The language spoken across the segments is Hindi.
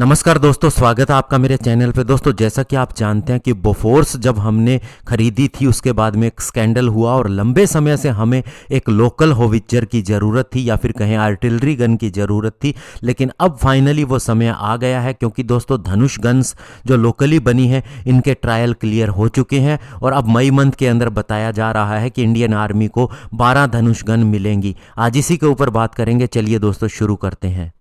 नमस्कार दोस्तों, स्वागत है आपका मेरे चैनल पे। दोस्तों, जैसा कि आप जानते हैं कि बोफोर्स जब हमने खरीदी थी उसके बाद में एक स्कैंडल हुआ और लंबे समय से हमें एक लोकल होवित्जर की ज़रूरत थी या फिर कहें आर्टिलरी गन की ज़रूरत थी। लेकिन अब फाइनली वो समय आ गया है, क्योंकि दोस्तों धनुष गन्स जो लोकली बनी है इनके ट्रायल क्लियर हो चुके हैं और अब मई मंथ के अंदर बताया जा रहा है कि इंडियन आर्मी को 12 धनुष गन मिलेंगी। आज इसी के ऊपर बात करेंगे। चलिए दोस्तों शुरू करते हैं।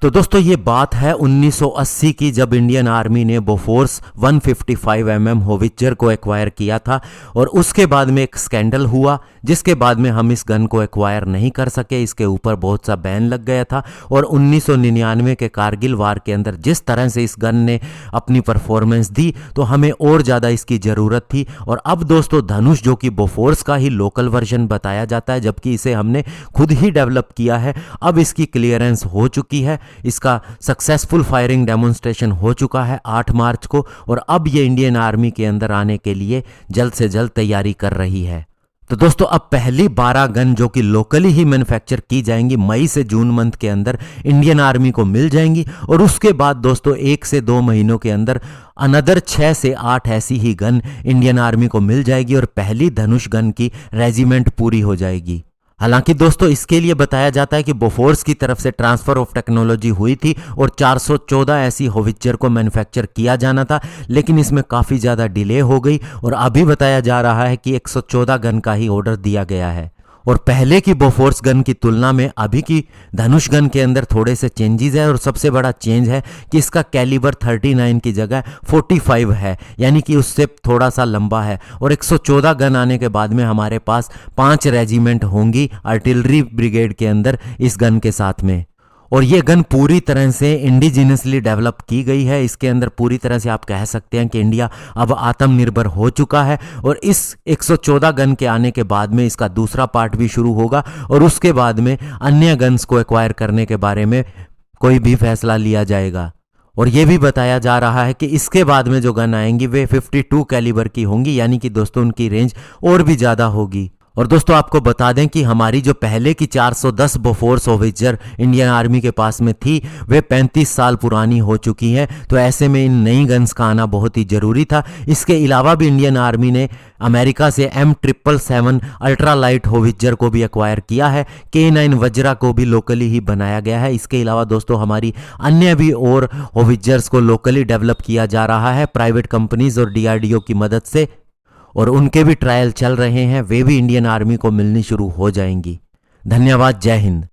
तो दोस्तों ये बात है 1980 की, जब इंडियन आर्मी ने बोफोर्स 155 mm होवित्जर को एक्वायर किया था और उसके बाद में एक स्कैंडल हुआ जिसके बाद में हम इस गन को एक्वायर नहीं कर सके। इसके ऊपर बहुत सा बैन लग गया था और 1999 के कारगिल वार के अंदर जिस तरह से इस गन ने अपनी परफॉर्मेंस दी तो हमें और ज़्यादा इसकी ज़रूरत थी। और अब दोस्तों धनुष, जो कि बोफोर्स का ही लोकल वर्जन बताया जाता है जबकि इसे हमने खुद ही डेवलप किया है, अब इसकी क्लियरेंस हो चुकी है। इसका सक्सेसफुल फायरिंग डेमोन्स्ट्रेशन हो चुका है 8 मार्च को और अब ये इंडियन आर्मी के अंदर आने के लिए जल्द से जल्द तैयारी कर रही है। तो दोस्तों अब पहली 12 गन जो कि लोकली ही मैन्युफैक्चर की जाएंगी मई से जून मंथ के अंदर इंडियन आर्मी को मिल जाएंगी और उसके बाद दोस्तों 1 से 2 महीनों के अंदर अनदर 6 से 8 ऐसी ही गन इंडियन आर्मी को मिल जाएगी और पहली धनुष गन की रेजिमेंट पूरी हो जाएगी। हालांकि दोस्तों इसके लिए बताया जाता है कि बोफोर्स की तरफ से ट्रांसफ़र ऑफ टेक्नोलॉजी हुई थी और 414 ऐसी होवित्जर को मैन्युफैक्चर किया जाना था, लेकिन इसमें काफ़ी ज़्यादा डिले हो गई और अभी बताया जा रहा है कि 114 गन का ही ऑर्डर दिया गया है। और पहले की बोफोर्स गन की तुलना में अभी की धनुष गन के अंदर थोड़े से चेंजेस है और सबसे बड़ा चेंज है कि इसका कैलिबर 39 की जगह 45 है, यानी कि उससे थोड़ा सा लंबा है। और 114 गन आने के बाद में हमारे पास 5 रेजिमेंट होंगी आर्टिलरी ब्रिगेड के अंदर इस गन के साथ में। और ये गन पूरी तरह से इंडिजिनसली डेवलप की गई है। इसके अंदर पूरी तरह से आप कह सकते हैं कि इंडिया अब आत्मनिर्भर हो चुका है और इस 114 गन के आने के बाद में इसका दूसरा पार्ट भी शुरू होगा और उसके बाद में अन्य गन्स को एक्वायर करने के बारे में कोई भी फैसला लिया जाएगा। और ये भी बताया जा रहा है कि इसके बाद में जो गन आएंगी वे 52 कैलिबर की होंगी, यानी कि दोस्तों उनकी रेंज और भी ज़्यादा होगी। और दोस्तों आपको बता दें कि हमारी जो पहले की 410 बोफोर्स होवित्जर इंडियन आर्मी के पास में थी वे 35 साल पुरानी हो चुकी हैं, तो ऐसे में इन नई गन्स का आना बहुत ही ज़रूरी था। इसके अलावा भी इंडियन आर्मी ने अमेरिका से M777 अल्ट्रा लाइट होवित्जर को भी एक्वायर किया है। K9 वज्रा को भी लोकली ही बनाया गया है। इसके अलावा दोस्तों हमारी अन्य भी और होवित्जर्स को लोकली डेवलप किया जा रहा है प्राइवेट कंपनीज और DRDO की मदद से, और उनके भी ट्रायल चल रहे हैं, वे भी इंडियन आर्मी को मिलनी शुरू हो जाएंगी। धन्यवाद। जय हिंद।